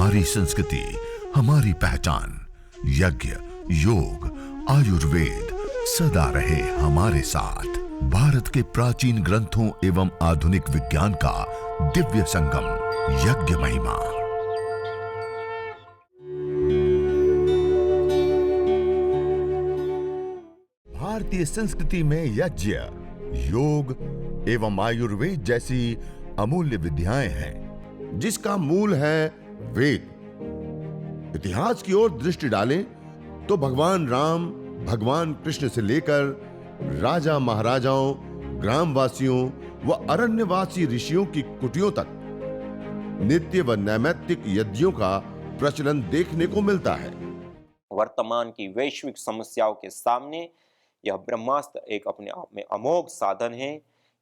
हमारी संस्कृति, हमारी पहचान। यज्ञ, योग, आयुर्वेद सदा रहे हमारे साथ। भारत के प्राचीन ग्रंथों एवं आधुनिक विज्ञान का दिव्य संगम, यज्ञ महिमा। भारतीय संस्कृति में यज्ञ, योग एवं आयुर्वेद जैसी अमूल्य विद्याएं हैं, जिसका मूल है वेद। इतिहास की ओर दृष्टि डालें तो भगवान राम, भगवान कृष्ण से लेकर राजा महाराजाओं, ग्रामवासियों व अरण्यवासी ऋषियों की कुटियों तक नित्य व नैमित्तिक यज्ञों का प्रचलन देखने को मिलता है। वर्तमान की वैश्विक समस्याओं के सामने यह ब्रह्मास्त्र एक अपने आप में अमोघ साधन है।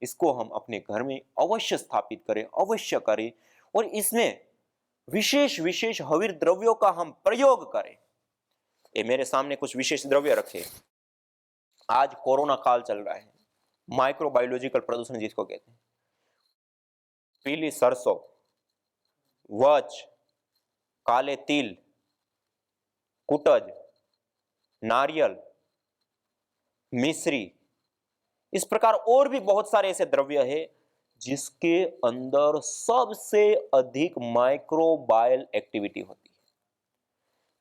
इसको हम अपने घर में अवश्य स्थापित करें, अवश्य करें, और इसमें विशेष विशेष हविर द्रव्यों का हम प्रयोग करें। ये मेरे सामने कुछ विशेष द्रव्य रखे। आज कोरोना काल चल रहा है, माइक्रोबायोलॉजिकल प्रदूषण जिसको कहते हैं। पीली सरसों, वच, काले तिल, कुटज, नारियल, मिश्री, इस प्रकार और भी बहुत सारे ऐसे द्रव्य हैं जिसके अंदर सबसे अधिक माइक्रोबायल एक्टिविटी होती है।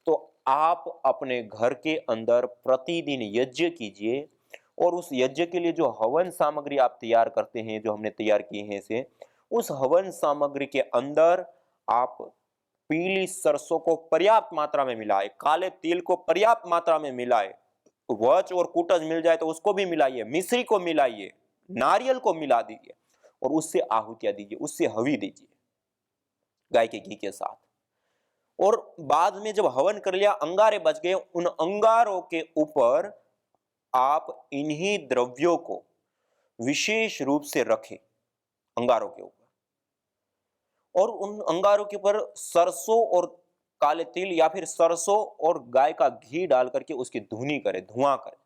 तो आप अपने घर के अंदर प्रतिदिन यज्ञ कीजिए, और उस यज्ञ के लिए जो हवन सामग्री आप तैयार करते हैं, जो हमने तैयार की है इसे, उस हवन सामग्री के अंदर आप पीली सरसों को पर्याप्त मात्रा में मिलाएं, काले तिल को पर्याप्त मात्रा में मिलाएं, वच और कुटज मिल जाए तो उसको भी मिलाइए, मिश्री को मिलाइए, नारियल को मिला दीजिए और उससे आहुतियां दीजिए, उससे हवि दीजिए गाय के घी के साथ। और बाद में जब हवन कर लिया, अंगारे बच गए, उन अंगारों के ऊपर आप इन्हीं द्रव्यों को विशेष रूप से रखें, अंगारों के ऊपर, और उन अंगारों के ऊपर सरसों और काले तिल या फिर सरसों और गाय का घी डाल करके उसकी धुनी करें, धुआं करें,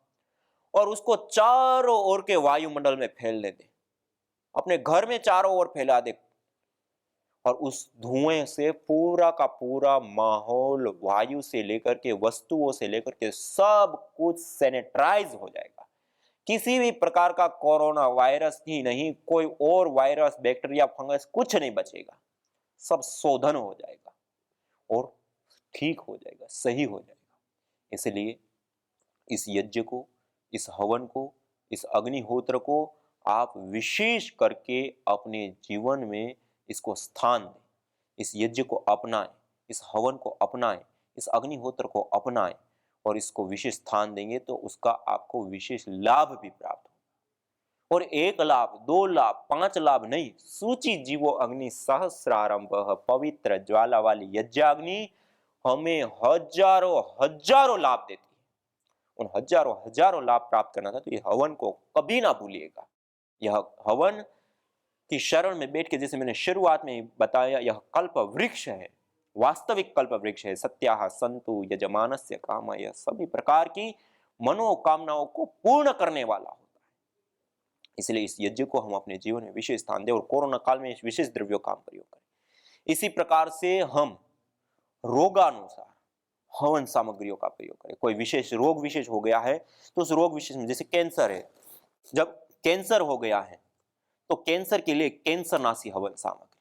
और उसको चारों ओर के वायुमंडल में फैलने दें, अपने घर में चारों ओर फैला दे। और उस धुएं से पूरा का पूरा माहौल, वायु से लेकर के वस्तुओं से लेकर के सब कुछ सैनिटाइज हो जाएगा। किसी भी प्रकार का कोरोना वायरस ही नहीं, कोई और वायरस, बैक्टीरिया, फंगस कुछ नहीं बचेगा। सब शोधन हो जाएगा और ठीक हो जाएगा, सही हो जाएगा। इसलिए इस यज्ञ को, इस हवन को, इस अग्निहोत्र को आप विशेष करके अपने जीवन में इसको स्थान दें, इस यज्ञ को अपनाएं, इस हवन को अपनाएं, इस अग्निहोत्र को अपनाएं, और इसको विशेष स्थान देंगे तो उसका आपको विशेष लाभ भी प्राप्त होगा। और 1 लाभ, 2 लाभ, 5 लाभ नहीं, सूची जीवो अग्नि सहस्रारंभ, पवित्र ज्वाला वाली यज्ञाग्नि हमें हजारों हजारों लाभ देती है। उन हजारों हजारों लाभ प्राप्त करना था तो ये हवन को कभी ना भूलिएगा। यह हवन की शरण में बैठ के, जैसे मैंने शुरुआत में बताया, यह कल्प वृक्ष है, वास्तविक कल्प वृक्ष है। सत्याः सन्तु यजमानस्य कामः, यह सभी प्रकार की मनोकामनाओं को पूर्ण करने वाला होता है। इसलिए इस यज्ञ को हम अपने जीवन में विशेष स्थान दें और कोरोना काल में इस विशेष द्रव्यों का प्रयोग करें। इसी प्रकार से हम रोगानुसार हवन सामग्रियों का प्रयोग करें। कोई विशेष रोग विशेष हो गया है तो उस रोग विशेष में, जैसे कैंसर है, जब कैंसर हो गया है तो कैंसर के लिए कैंसर नाशी हवन सामग्री,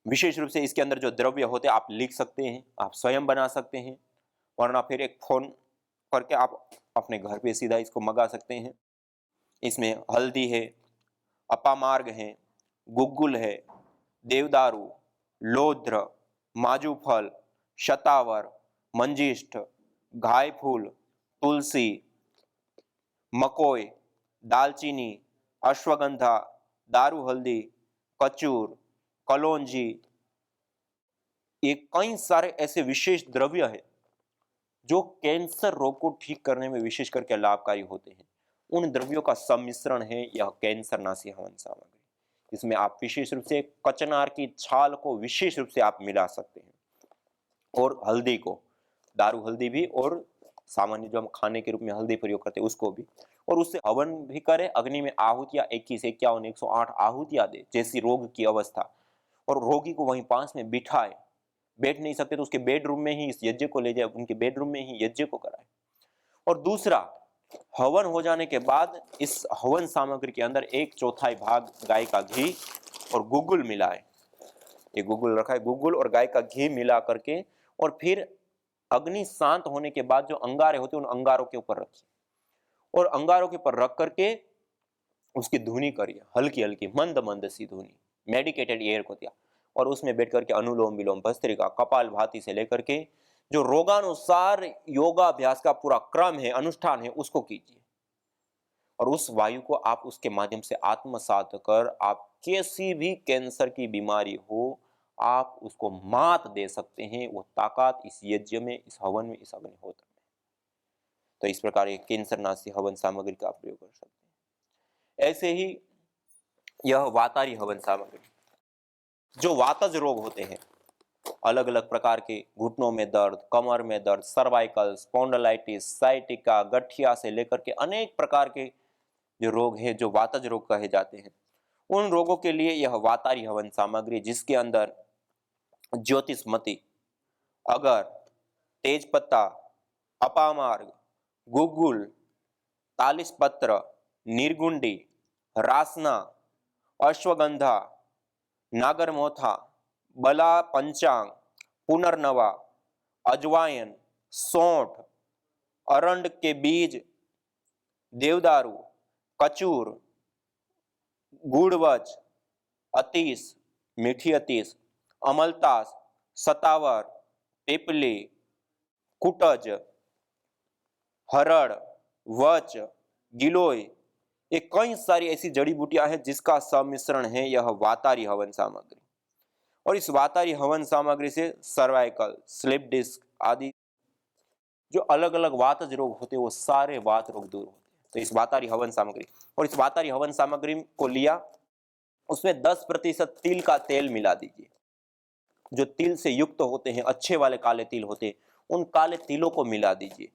विशेष रूप से इसके अंदर जो द्रव्य होते हैं आप लिख सकते हैं, आप स्वयं बना सकते हैं, वरना फिर एक फोन करके आप अपने घर पे सीधा इसको मंगा सकते हैं। इसमें हल्दी है, अपामार्ग है, गुग्गुल है, देवदारू, लोध्र, माजूफल, शतावर, मंजिष्ठ, घाय फूल, तुलसी, मकोई, दालचीनी, अश्वगंधा, दारू हल्दी, कचूर, कलौंजी, ये कई सारे ऐसे विशेष द्रव्य हैं जो कैंसर रोग को ठीक करने में विशेष करके लाभकारी होते हैं। उन द्रव्यों का सम्मिश्रण है यह कैंसर नाशी हवन सामग्री। इसमें आप विशेष रूप से कचनार की छाल को विशेष रूप से आप मिला सकते हैं, और हल्दी को, दारू हल्दी भी, और सामान्य जो हम खाने के रूप में हल्दी प्रयोग करते हैं उसको भी, और उससे हवन भी करें। अग्नि में आहुतियां 21, 51, 108 आहुतियां दे जैसी रोग की अवस्था, और रोगी को वहीं पास में बिठाए बैठ नहीं सकते तो उसके बेडरूम में ही इस यज्ञ को ले जाए, उनके बेडरूम में ही यज्ञ को कराए। और दूसरा, हवन हो जाने के बाद इस हवन सामग्री के अंदर 1/4 भाग गाय का घी और गुगुल मिलाए। ये गुगुल रखा है, गुगुल और गाय का घी मिला करके, और फिर अग्नि शांत होने के बाद जो अंगारे होते हैं उन अंगारों के ऊपर रखिए, और अंगारों के ऊपर रख करके उसकी धुनी करिए, हल्की हल्की मंद मंद सी धुनी, मेडिकेटेड एयर को दिया, और उसमें बैठ करके अनुलोम विलोम भस्त्रिका कपाल भाती से लेकर के जो रोगानुसार योगाभ्यास का पूरा क्रम है, अनुष्ठान है, उसको कीजिए। और उस वायु को आप उसके माध्यम से आत्मसात कर आप कैसी भी कैंसर की बीमारी हो, आप उसको मात दे सकते हैं। वो ताकत इस यज्ञ में, इस हवन में, इस अग्निहोत्र में। तो इस प्रकार ये कैंसर नाशी हवन सामग्री का आप प्रयोग कर सकते हैं। ऐसे ही यह वातारी हवन सामग्री, जो वातज रोग होते हैं, अलग अलग प्रकार के घुटनों में दर्द, कमर में दर्द, सर्वाइकल, स्पॉन्डिलाइटिस, साइटिका, गठिया से लेकर के अनेक प्रकार के जो रोग हैं, जो वातज रोग कहे जाते हैं, उन रोगों के लिए यह वातारी हवन सामग्री, जिसके अंदर ज्योतिषमती, अगर, तेज पत्ता, अपामार्ग, गुगुल, तालिस पत्र, निर्गुंडी, रासना, अश्वगंधा, नागरमोथा, बला पंचांग, पुनर्नवा, अजवायन, सौंठ, अरंड के बीज, देवदारू, कचूर, गुड़वच, अतीस, मीठी अतीस, अमलतास, सतावर, पिपली, कुटज, हरड़, वच, गिलोय, ये कई सारी ऐसी जड़ी बूटियां हैं जिसका सम्मिश्रण है यह वातारी हवन सामग्री। और इस वातारी हवन सामग्री से सर्वाइकल, स्लिप डिस्क आदि जो अलग अलग वातज रोग होते हैं वो सारे वात रोग दूर होते हैं। तो इस वातारी हवन सामग्री, और इस वातारी हवन सामग्री को लिया, उसमें 10% तिल का तेल मिला दीजिए। जो तिल से युक्त होते हैं, अच्छे वाले काले तिल होते हैं, उन काले तिलों को मिला दीजिए,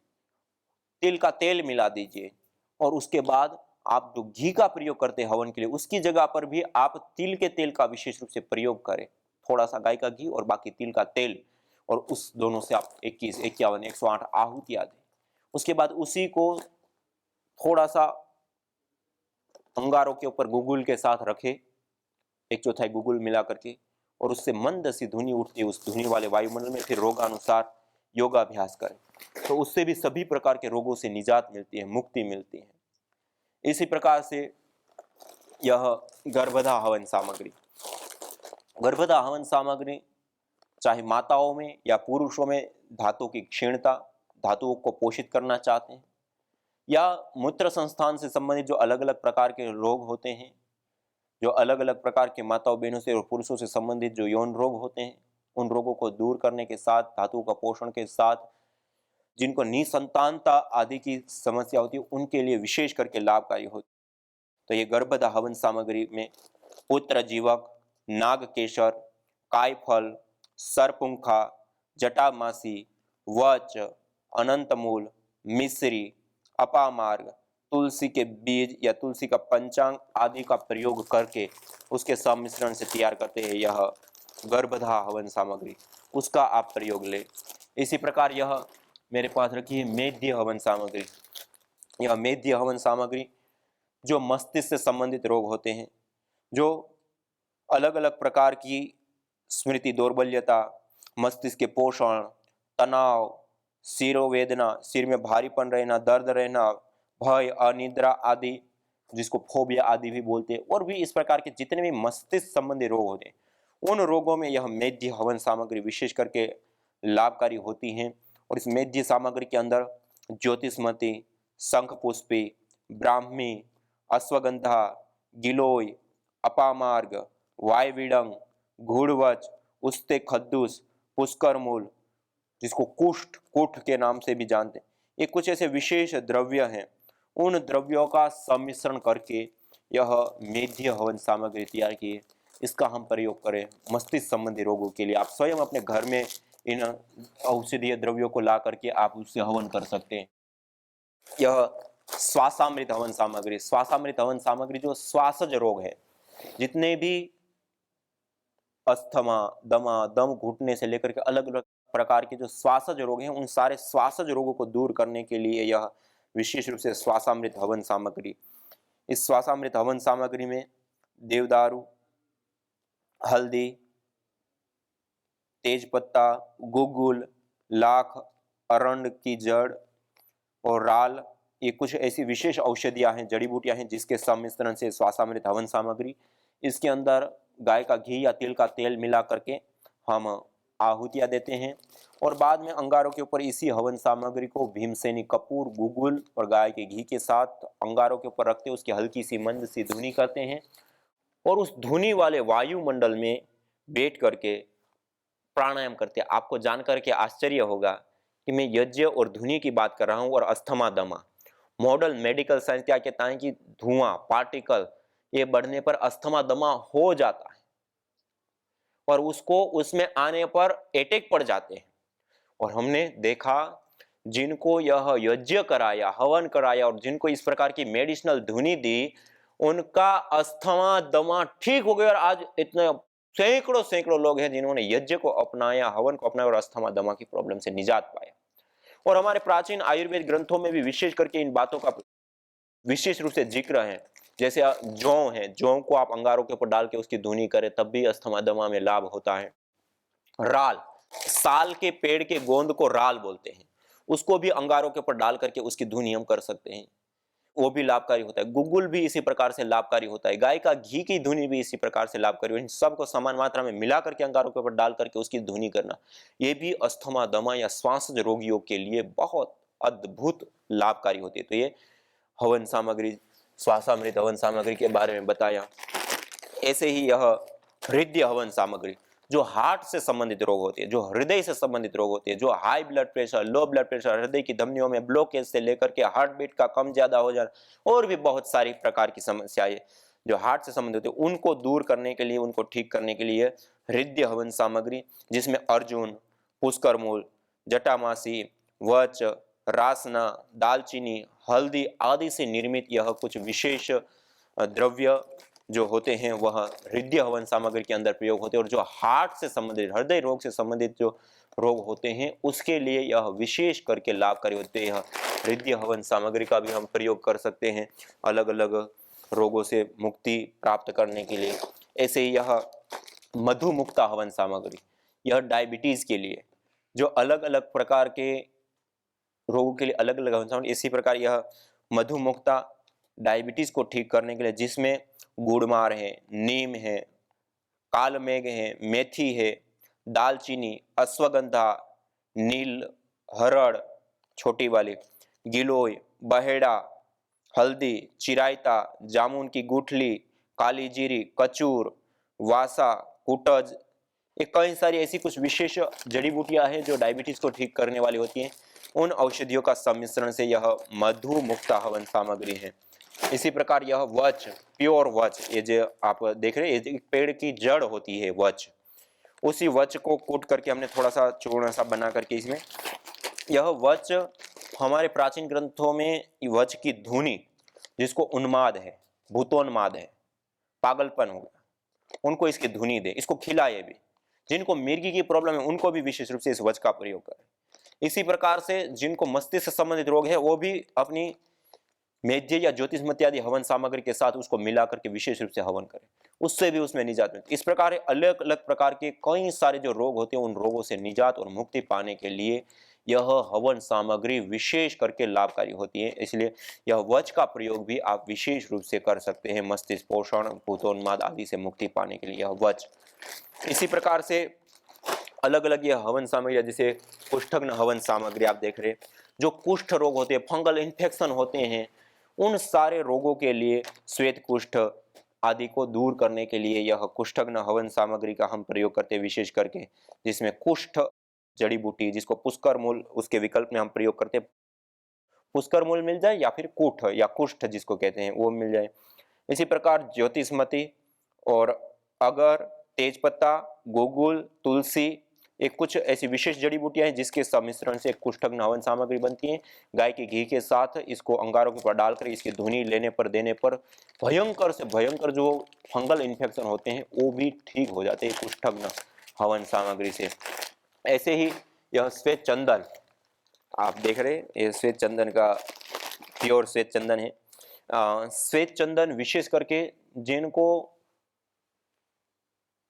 तिल का तेल मिला दीजिए। और उसके बाद आप जो घी का प्रयोग करते हैं हवन के लिए, उसकी जगह पर भी आप तिल के तेल का विशेष रूप से प्रयोग करें। थोड़ा सा गाय का घी और बाकी तिल का तेल, और उस दोनों से आप 21, 51, 108 आहुतियां दें। उसके बाद उसी को थोड़ा सा अंगारों के ऊपर गुगुल के साथ रखें, 1/4 गुगुल मिला करके, और उससे मंद सी धुनी उठती है उस धुनी वाले वायुमंडल में। फिर रोगानुसार योगाभ्यास करें, तो उससे भी सभी प्रकार के रोगों से निजात मिलती है, मुक्ति मिलती है। इसी प्रकार से यह गर्भधा हवन सामग्री, गर्भधा हवन सामग्री चाहे माताओं में या पुरुषों में धातु की क्षीणता, धातुओं को पोषित करना चाहते हैं, या मूत्र संस्थान से संबंधित जो अलग अलग प्रकार के रोग होते हैं, जो अलग अलग प्रकार के माताओं बहनों से और पुरुषों से संबंधित जो यौन रोग होते हैं, उन रोगों को दूर करने के साथ, धातुओं का पोषण के साथ, जिनको निसंतानता आदि की समस्या होती है, उनके लिए विशेष करके लाभकारी होती है। तो ये गर्भधा हवन सामग्री में पुत्र जीवक, नागकेशर, कायफल, सरपुंखा, जटामासी, वच, अनंतमूल, मिश्री, अपामार्ग, तुलसी के बीज या तुलसी का पंचांग आदि का प्रयोग करके उसके सम्मिश्रण से तैयार करते हैं यह गर्भधा हवन सामग्री, उसका आप प्रयोग लें। इसी प्रकार यह मेरे पास रखी है मेध्य हवन सामग्री। यह मेध्य हवन सामग्री जो मस्तिष्क से संबंधित रोग होते हैं, जो अलग अलग प्रकार की स्मृति दौर्बल्यता, मस्तिष्क के पोषण, तनाव, सिरोवेदना, सिर में भारीपन रहना, दर्द रहना, भय, अनिद्रा आदि, जिसको फोबिया आदि भी बोलते हैं, और भी इस प्रकार के जितने भी मस्तिष्क संबंधी रोग होते हैं, उन रोगों में यह मेध्य हवन सामग्री विशेष करके लाभकारी होती हैं। और इस मेध्य सामग्री के अंदर ज्योतिषमती, शंखपुष्पी, ब्राह्मी, अश्वगंधा, गिलोय, अपामार्ग, वायविडंग, घुड़वच, उस्ते खद्दूस, पुष्करमूल, जिसको कुष्ठ, कुठ के नाम से भी जानते हैं, ये कुछ ऐसे विशेष द्रव्य हैं। उन द्रव्यों का सम्मिश्रण करके यह मेध्य हवन सामग्री तैयार की है। इसका हम प्रयोग करें मस्तिष्क संबंधी रोगों के लिए। आप स्वयं अपने घर में इन औषधीय द्रव्यों को ला करके आप उससे हवन कर सकते हैं। यह श्वासामृत हवन सामग्री, श्वासामृत हवन सामग्री जो श्वासज रोग है, जितने भी अस्थमा, दमा, दम घुटने से लेकर के अलग अलग प्रकार के जो श्वासज रोग हैं, उन सारे श्वासज रोगों को दूर करने के लिए यह विशेष रूप से श्वासामृत हवन सामग्री, इस श्वासामृत हवन सामग्री में देवदारू, हल्दी, तेज पत्ता, गुगुल, लाख, अरंड की जड़ और राल, ये कुछ ऐसी विशेष औषधियां हैं, जड़ी बूटियां हैं, जिसके सम्मिश्रण से श्वासामृत हवन सामग्री, इसके अंदर गाय का घी या तिल का तेल मिला करके हम आहुतियां देते हैं और बाद में अंगारों के ऊपर इसी हवन सामग्री को भीमसेनी कपूर, गुगुल और गाय के घी के साथ अंगारों के ऊपर रखते उसकी हल्की सी मंद सी धुनी करते हैं और उस धुनी वाले वायुमंडल में बैठ करके प्राणायाम करते हैं। आपको जान करके आश्चर्य होगा कि मैं यज्ञ और धुनी की बात कर रहा हूं और अस्थमा दमा। मॉडर्न मेडिकल साइंस क्या कहता है कि धुआं, पार्टिकल ये बढ़ने पर अस्थमा दमा हो जाता है और उसको उसमें आने पर अटैक पड़ जाते हैं। और हमने देखा जिनको यह यज्ञ कराया, हवन कराया और जिनको इस प्रकार की मेडिसिनल धुनी दी, उनका अस्थमा दमा ठीक हो गया और आज इतने सैकड़ों सैकड़ों लोग हैं जिन्होंने यज्ञ को अपनाया, हवन को अपनाया और अस्थमा दमा की प्रॉब्लम से निजात पाया। और हमारे प्राचीन आयुर्वेद ग्रंथों में भी विशेष करके इन बातों का विशेष रूप से जिक्र है। जैसे जौ है, जौ को आप अंगारों के ऊपर डाल के उसकी धुनी करें तब भी अस्थमा दमा में लाभ होता है। राल, साल के पेड़ के गोंद को राल बोलते हैं, उसको भी अंगारों के ऊपर डाल करके उसकी धुनी हम कर सकते हैं, वो भी लाभकारी होता है। गुगुल भी इसी प्रकार से लाभकारी होता है, गाय का घी की धुनी भी इसी प्रकार से लाभकारी है। इन सबको समान मात्रा में मिला करके अंगारों के ऊपर डाल करके उसकी धुनी करना, ये भी अस्थमा दमा या श्वास रोगियों के लिए बहुत अद्भुत लाभकारी होती है। तो ये हवन सामग्री, श्वासामृत हवन सामग्री के बारे में बताया। ऐसे ही यह हृदय हवन सामग्री, जो हार्ट से संबंधित रोग होते हैं, जो हृदय से संबंधित रोग होते हैं, जो high blood pressure, low blood pressure, हृदय की धमनियों में ब्लॉकेज से लेकर के हार्ट बीट का कम ज्यादा हो जाना और भी बहुत सारी प्रकार की समस्याएं जो हार्ट से संबंधित होती है, उनको दूर करने के लिए, उनको ठीक करने के लिए हृदय हवन सामग्री, जिसमें अर्जुन, पुष्कर मूल, जटामासी, वच, रासना, दालचीनी, हल्दी आदि से निर्मित यह कुछ विशेष द्रव्य जो होते हैं वह हृदय हवन सामग्री के अंदर प्रयोग होते हैं। और जो हार्ट से संबंधित, हृदय रोग से संबंधित जो रोग होते हैं उसके लिए यह विशेष करके लाभकारी होते हैं। यह हृदय हवन सामग्री का भी हम प्रयोग कर सकते हैं अलग अलग रोगों से मुक्ति प्राप्त करने के लिए। ऐसे ही यह मधुमुक्ता हवन सामग्री, यह डायबिटीज के लिए, जो अलग अलग प्रकार के रोगों के लिए अलग अलग हवन सामग्री, इसी प्रकार यह मधुमुक्ता डायबिटीज को ठीक करने के लिए, जिसमें गुड़मार है, नीम है, कालमेघ है, मेथी है, दालचीनी, अश्वगंधा, नील, हरड़ छोटी वाली, गिलोय, बहेड़ा, हल्दी, चिरायता, जामुन की गुठली, काली जीरी, कचूर, वासा, कुटज, ये कई सारी ऐसी कुछ विशेष जड़ी बूटियां हैं जो डायबिटीज को ठीक करने वाली होती हैं। उन औषधियों का सम्मिश्रण से यह मधुमुक्ता हवन सामग्री है। इसी प्रकार यह वच, प्योर वच, ये जो आप देख रहे हैं एक पेड़ की जड़ होती है वच, उसी वच को कूट करके हमने थोड़ा सा चूर्ण सा बना करके इसमें, यह वच हमारे प्राचीन ग्रंथों में वच की धुनी, जिसको उन्माद है, भूतोन्माद है, पागलपन हो गया, उनको इसकी धुनी दे, इसको खिलाए भी। जिनको मिर्गी की प्रॉब्लम है उनको भी विशेष रूप से इस वच का प्रयोग करें। इसी प्रकार से जिनको मस्तिष्क से संबंधित रोग है वो भी अपनी मेध्य या ज्योतिषमती आदि हवन सामग्री के साथ उसको मिला करके विशेष रूप से हवन करें, उससे भी उसमें निजात मिलती है। इस प्रकार अलग अलग प्रकार के कई सारे जो रोग होते हैं उन रोगों से निजात और मुक्ति पाने के लिए यह हवन सामग्री विशेष करके लाभकारी होती है। इसलिए यह वच का प्रयोग भी आप विशेष रूप से कर सकते हैं मस्तिष्क पोषण, भूतोन्माद आदि से मुक्ति पाने के लिए यह वच। इसी प्रकार से अलग अलग यह हवन सामग्री, जैसे कुष्ठग्न हवन सामग्री आप देख रहे हैं, जो कुष्ठ रोग होते हैं, फंगल इन्फेक्शन होते हैं, उन सारे रोगों के लिए, श्वेत कुष्ठ आदि को दूर करने के लिए यह कुष्ठग्न हवन सामग्री का हम प्रयोग करते हैं विशेष करके, जिसमें कुष्ठ जड़ी बूटी, जिसको पुष्कर मूल उसके विकल्प में हम प्रयोग करते हैं, पुष्कर मूल मिल जाए या फिर कुठ या कुष्ठ जिसको कहते हैं वो मिल जाए। इसी प्रकार ज्योतिषमती और अगर, तेजपत्ता, गुगुल, तुलसी, एक कुछ ऐसी विशेष जड़ी बूटियां हैं जिसके सम्मिश्रण से एक कुष्ठग्न हवन सामग्री बनती है। गाय के घी के साथ इसको अंगारों के ऊपर डालकर इसकी धुनी लेने पर देने पर भयंकर से भयंकर जो फंगल इन्फेक्शन होते हैं वो भी ठीक हो जाते हैं कुष्ठग्न हवन सामग्री से। ऐसे ही यह श्वेत चंदन आप देख रहे हैं, ये श्वेत चंदन का प्योर श्वेत चंदन है। श्वेत चंदन विशेष करके जिनको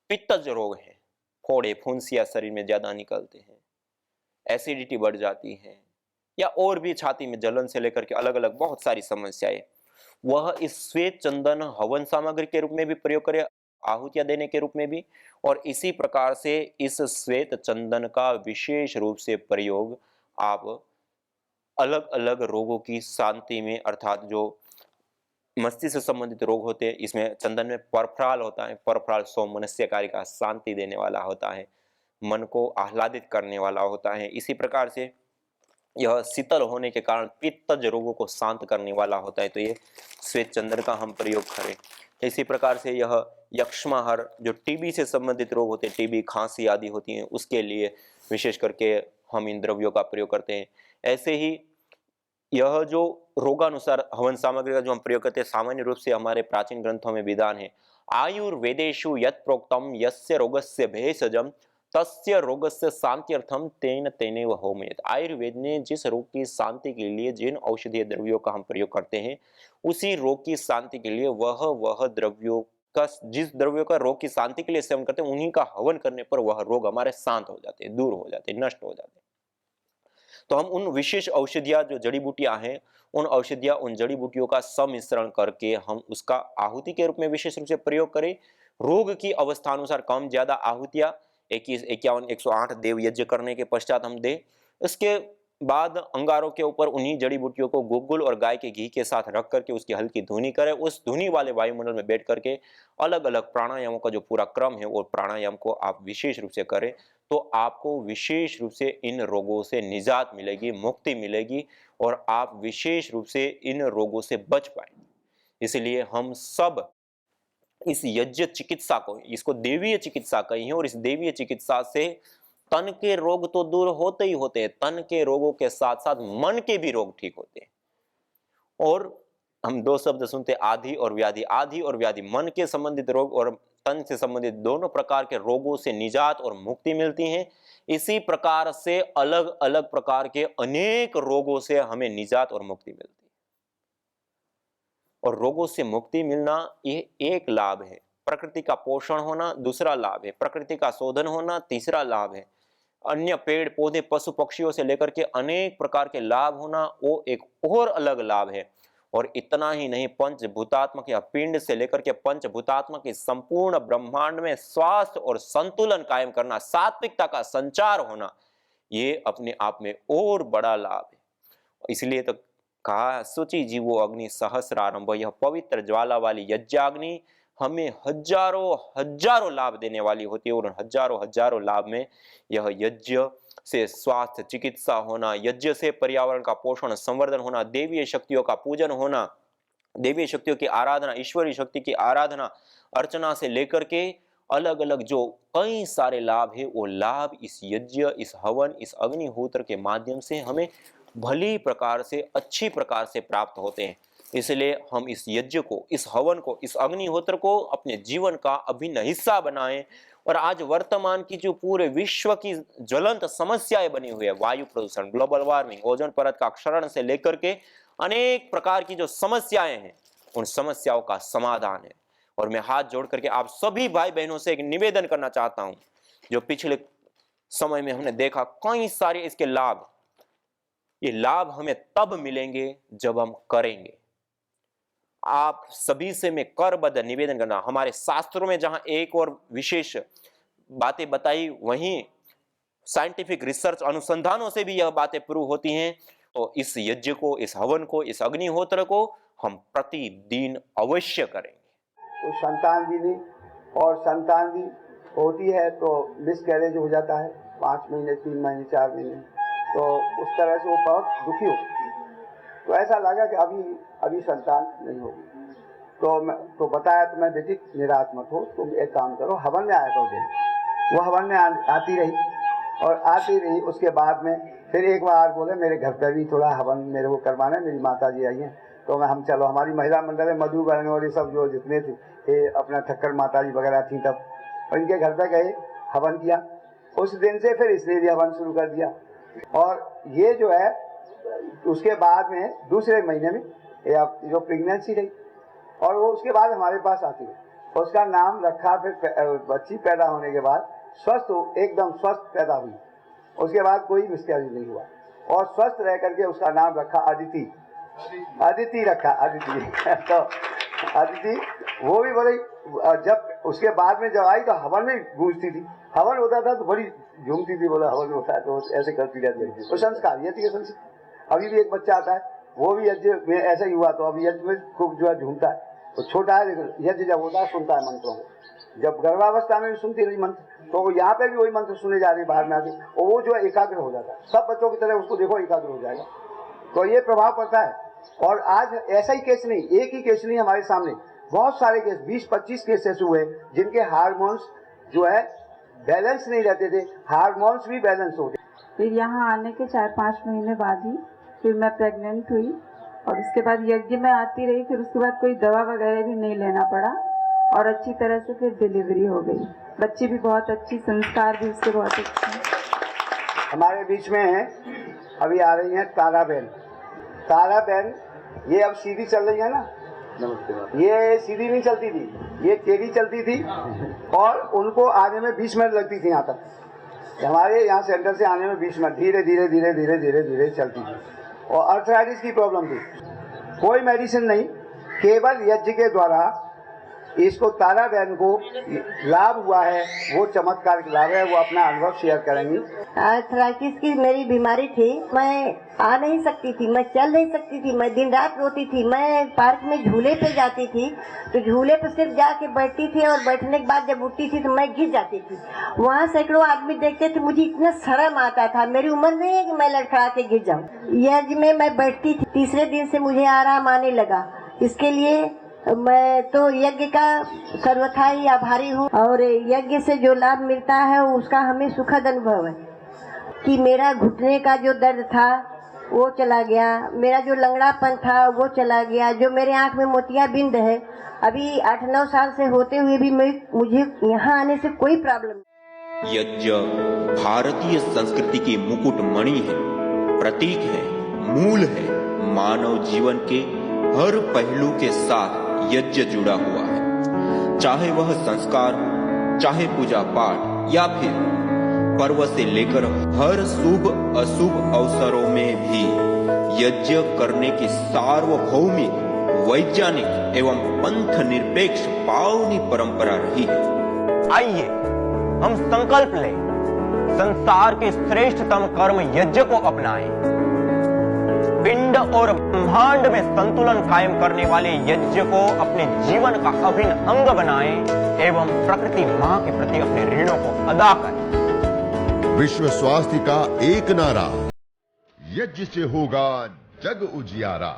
पित्तज रोग है, फोड़े फुंसियाँ शरीर में ज्यादा निकलते हैं, एसिडिटी बढ़ जाती है, या और भी छाती में जलन से लेकर के अलग अलग बहुत सारी समस्याएं, वह इस श्वेत चंदन हवन सामग्री के रूप में भी प्रयोग करें, आहुतियां देने के रूप में भी। और इसी प्रकार से इस श्वेत चंदन का विशेष रूप से प्रयोग आप अलग अलग रोगों की शांति में, अर्थात जो मस्तिष्क से संबंधित रोग होते हैं, इसमें चंदन में परफ्राल होता है। परफ्राल सौमनस्यकारी का शांति देने वाला होता है, मन को आह्लादित करने वाला होता है। इसी प्रकार से यह शीतल होने के कारण पित्तज रोगों को शांत करने वाला होता है, तो ये श्वेत चंदन का हम प्रयोग करें। इसी प्रकार से यह यक्ष्माहर, जो टीबी से संबंधित रोग होते हैं, टीबी खांसी आदि होती हैं, उसके लिए विशेष करके हम इन द्रव्यों का प्रयोग करते हैं। ऐसे ही यह जो रोगानुसार हवन सामग्री का जो हम प्रयोग करते हैं, सामान्य रूप से हमारे प्राचीन ग्रंथों में विधान है, आयुर्वेदेषु यत् प्रोक्तम यस्य रोगस्य भेषजम तस्य रोगस्य शांत्यर्थम तेन तेनेव होमयेत्। आयुर्वेद ने जिस रोग की शांति के लिए जिन औषधीय द्रव्यों का हम प्रयोग करते हैं, उसी रोग की शांति के लिए वह द्रव्यों का, जिस द्रव्यों का रोग की शांति के लिए सेवन करते हैं, उन्हीं का हवन करने पर वह रोग हमारे शांत हो जाते हैं, दूर हो जाते हैं, नष्ट हो जाते हैं। तो हम उन विशेष औषधियां जो जड़ी बूटियां हैं, उन औषधियां, उन जड़ी बूटियों का सम्मिश्रण करके हम उसका आहुति के रूप में विशेष रूप से प्रयोग करें। रोग की अवस्थानुसार कम ज्यादा आहुतियां 21, 51, 108 देव यज्ञ करने के पश्चात हम दें। इसके बाद अंगारों के ऊपर उन्हीं जड़ी बूटियों को गुग्गुल और गाय के घी के साथ रख करके उसकी हल्की धुनी करें। उस धुनी वाले वायुमंडल में बैठ करके अलग अलग प्राणायामों का जो पूरा क्रम है, वो प्राणायाम को आप विशेष रूप से करें, तो आपको विशेष रूप से इन रोगों से निजात मिलेगी, मुक्ति मिलेगी, और आप विशेष रूप से इन रोगों से बच पाएंगे। इसलिए हम सब इस यज्ञ चिकित्सा को, इसको देवीय चिकित्सा कही है, और इस देवीय चिकित्सा से तन के रोग तो दूर होते ही होते हैं, तन के रोगों के साथ साथ मन के भी रोग ठीक होते हैं। और हम दो शब्द सुनते, आधि और व्याधि। आधि और व्याधि, मन के संबंधित रोग और तन से संबंधित दोनों प्रकार के रोगों से निजात और मुक्ति मिलती है। इसी प्रकार से अलग अलग प्रकार के अनेक रोगों से हमें निजात और मुक्ति मिलती है। और रोगों से मुक्ति मिलना ये एक लाभ है, प्रकृति का पोषण होना दूसरा लाभ है, प्रकृति का शोधन होना तीसरा लाभ है, अन्य पेड़ पौधे पशु पक्षियों से लेकर के अनेक प्रकार के लाभ होना वो एक और अलग लाभ है। और इतना ही नहीं, पंचभूतात्मक या पिंड से लेकर के पंचभूतात्मक इस संपूर्ण ब्रह्मांड में स्वास्थ्य और संतुलन कायम करना, सात्विकता का संचार होना, ये अपने आप में और बड़ा लाभ है। इसलिए तो कहा, शुचि जीवो अग्नि सहस्रारंभ, यह पवित्र ज्वाला वाली यज्ञाग्नि हमें हजारों हजारों लाभ देने वाली होती है। और हजारों हजारों लाभ में यह यज्ञ से स्वास्थ्य चिकित्सा होना, यज्ञ से पर्यावरण का पोषण संवर्धन होना, देवीय शक्तियों का पूजन होना, देवीय शक्तियों की आराधना, ईश्वरीय शक्ति की आराधना अर्चना से लेकर के अलग अलग जो कई सारे लाभ है, वो लाभ इस यज्ञ, इस हवन, इस अग्निहोत्र के माध्यम से हमें भली प्रकार से, अच्छी प्रकार से प्राप्त होते हैं। इसलिए हम इस यज्ञ को, इस हवन को, इस अग्निहोत्र को अपने जीवन का अभिन्न हिस्सा बनाएं। और आज वर्तमान की जो पूरे विश्व की ज्वलंत समस्याएं बनी हुई है, वायु प्रदूषण, ग्लोबल वार्मिंग, ओजोन परत का क्षरण से लेकर के अनेक प्रकार की जो समस्याएं हैं, उन समस्याओं का समाधान है। और मैं हाथ जोड़ करके आप सभी भाई बहनों से एक निवेदन करना चाहता हूं, जो पिछले समय में हमने देखा कई सारे इसके लाभ, ये लाभ हमें तब मिलेंगे जब हम करेंगे। आप सभी से मैं करबद्ध निवेदन करना, हमारे शास्त्रों में जहां एक और विशेष बातें बताई, वहीं साइंटिफिक रिसर्च अनुसंधानों से भी यह बातें प्रूव होती हैं। तो इस यज्ञ को, इस हवन को, इस अग्निहोत्र को हम प्रतिदिन अवश्य करेंगे। तो संतान भी नहीं, और संतान भी होती है तो मिसकैरेज हो जाता है, 5 महीने, 3 महीने, 4 महीने, तो उस तरह से वो बहुत दुखी हो। तो ऐसा लगा कि अभी संतान नहीं होगी। तो बताया, तो मैं बेटी निराश मत हो, तुम एक काम करो, हवन में आया करो दिन। वो हवन में आती रही, और आती रही। उसके बाद में फिर एक बार बोले मेरे घर पे भी थोड़ा हवन मेरे को करवाना है, मेरी माता जी आई हैं। तो हम चलो, हमारी महिला मंडल है, मधु बहन और ये सब जो जितने थे ये अपना ठक्कर माता जी वगैरह थी, तब उनके घर पे गए, हवन किया। उस दिन से फिर इसने भी हवन शुरू कर दिया। और ये जो है उसके बाद में दूसरे महीने में जो प्रेगनेंसी रही और वो उसके बाद हमारे पास आती है, उसका नाम रखा। फिर बच्ची पैदा होने के बाद स्वस्थ हो, एकदम स्वस्थ पैदा हुई। उसके बाद कोई मिसकैरेज नहीं हुआ और स्वस्थ रह करके उसका नाम रखा अदिति। अदिति रखा, अदिति। तो अदिति वो भी बड़ी, जब उसके बाद में जब आई तो हवन में गूंजती थी। हवन होता था तो बड़ी झूमती थी, बोला हवन होता है तो ऐसे करती रहती थी। तो संस्कार यज्ञ के संस्कार। अभी भी एक बच्चा आता है, वो भी यज्ञ में ऐसा ही हुआ, तो अभी यज्ञ में खूब जो है झूमता है। तो छोटा है लेकिन यज्ञ जब होता है सुनता है मंत्रों को। जब गर्भावस्था में भी सुनती रही मंत्र, तो यहाँ पे भी वही मंत्र सुने जा रहे बाहर में आके, और वो जो है एकाग्र हो जाता है। सब बच्चों की तरह उसको देखो एकाग्र हो जाएगा। तो ये प्रभाव पड़ता है। और आज ऐसा ही केस नहीं, एक ही केस नहीं, हमारे सामने बहुत सारे केस, 20-25 केस ऐसे हुए जिनके हार्मोन्स जो है बैलेंस नहीं रहते थे, हार्मोन्स भी बैलेंस हो गए। फिर यहाँ आने के 4-5 महीने बाद ही फिर मैं प्रेग्नेंट हुई और उसके बाद यज्ञ में आती रही। फिर उसके बाद कोई दवा वगैरह भी नहीं लेना पड़ा और अच्छी तरह से फिर डिलीवरी हो गई। बच्ची भी बहुत अच्छी, संस्कार भी उसके बहुत अच्छे। हमारे बीच में है अभी आ रही हैं तारा बहन। तारा बहन ये अब सीधी चल रही है ना, नमस्ते। ये सीधी नहीं चलती थी, ये टेढ़ी चलती थी और उनको आने में 20 मिनट लगती थी। यहाँ तक हमारे यहाँ सेंटर से आने में 20 मिनट, धीरे धीरे धीरे धीरे धीरे धीरे चलती थी। और अर्थराइटिस की प्रॉब्लम थी, कोई मेडिसिन नहीं, केवल यज्ञ के द्वारा इसको तारा बहन को लाभ हुआ है। वो चमत्कार लाभ है, वो अपना अनुभव शेयर करेंगी। आर्थराइटिस की मेरी बीमारी थी, मैं आ नहीं सकती थी, मैं चल नहीं सकती थी, मैं दिन रात रोती थी। मैं पार्क में झूले पे जाती थी तो झूले पे सिर्फ जाके बैठती थी और बैठने के बाद जब उठती थी तो मैं गिर जाती थी। वहाँ सैकड़ों आदमी देखते थे, मुझे इतना शर्म आता था। मेरी उम्र नहीं है कि मैं लड़खड़ा के गिर जाऊँ। यज्ञ में मैं बैठती थी, तीसरे दिन से मुझे आराम आने लगा। इसके लिए मैं तो यज्ञ का सर्वथा ही आभारी हूँ और यज्ञ से जो लाभ मिलता है उसका हमें सुखद अनुभव है कि मेरा घुटने का जो दर्द था वो चला गया, मेरा जो लंगड़ापन था वो चला गया, जो मेरे आँख में मोतियाबिंद है अभी 8-9 साल से होते हुए भी मुझे यहाँ आने से कोई प्रॉब्लम नहीं। यज्ञ भारतीय संस्कृति की मुकुट मणि है, प्रतीक है, मूल है। मानव जीवन के हर पहलू के साथ यज्ञ जुड़ा हुआ है, चाहे वह संस्कार, चाहे पूजा पाठ या फिर पर्व से लेकर हर शुभ अशुभ अवसरों में भी यज्ञ करने की सार्वभौमिक, वैज्ञानिक एवं पंथ निरपेक्ष पावनी परंपरा रही है। आइए हम संकल्प लें, संसार के श्रेष्ठतम कर्म यज्ञ को अपनाएं। पिंड और ब्रह्मांड में संतुलन कायम करने वाले यज्ञ को अपने जीवन का अभिन्न अंग बनाएं एवं प्रकृति मां के प्रति अपने ऋणों को अदा करें। विश्व स्वास्थ्य का एक नारा, यज्ञ से होगा जग उजियारा।